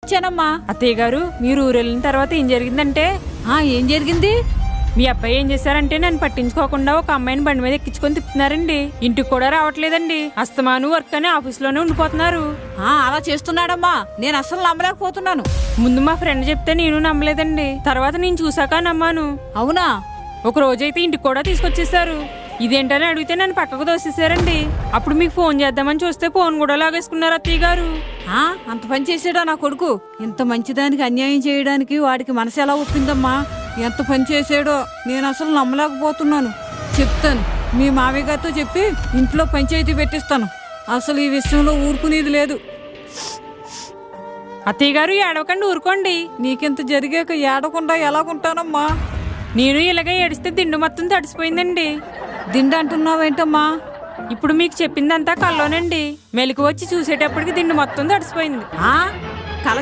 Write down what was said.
వచ్చానమ్మా. అత్తయ్య గారు, మీరు ఊరు వెళ్ళిన తర్వాత ఏం జరిగిందంటే, ఏం జరిగింది? మీ అబ్బాయి ఏం చేశారంటే నన్ను పట్టించుకోకుండా ఒక అమ్మాయిని బండి మీద ఎక్కించుకొని తిప్పుతున్నారండి. ఇంటికి కూడా రావట్లేదండి. అస్తమాను వర్క్ అని ఆఫీస్లోనే ఉండిపోతున్నారు. అలా చేస్తున్నాడమ్మా, నేను అసలు నమ్మలేకపోతున్నాను. ముందు మా ఫ్రెండ్ చెప్తే నేను నమ్మలేదండి. తర్వాత నేను చూసాక నమ్మాను. అవునా? ఒక రోజైతే ఇంటికి కూడా తీసుకొచ్చేసారు. ఇదేంటని అడిగితే నన్ను పక్కకు దోసేసారండి. అప్పుడు మీకు ఫోన్ చేద్దామని చూస్తే ఫోన్ కూడా లాగేసుకున్నారు అత్తయ్య గారు. అంత పని చేసాడా నా కొడుకు? ఇంత మంచిదానికి అన్యాయం చేయడానికి వాడికి మనసు ఎలా ఒప్పిందమ్మా? ఎంత పని చేసాడో నేను అసలు నమ్మలేకపోతున్నాను. చెప్తాను, మీ మామయ్య గారితో చెప్పి ఇంట్లో పంచాయతీ పెట్టిస్తాను. అసలు ఈ విషయంలో ఊరుకునేది లేదు. అత్తయ్య గారు, ఏడవకండి, ఊరుకోండి. నీకింత జరిగాక ఏడకుండా ఎలాగుంటానమ్మా? నేను ఇలాగే ఏడిస్తే దిండు మొత్తం తడిసిపోయిందండి. దిండు అంటున్నావేంటమ్మా? ఇప్పుడు మీకు చెప్పిందంతా కల్లోనండి. మెలకు వచ్చి చూసేటప్పటికి దిండు మొత్తం తడిసిపోయింది. కల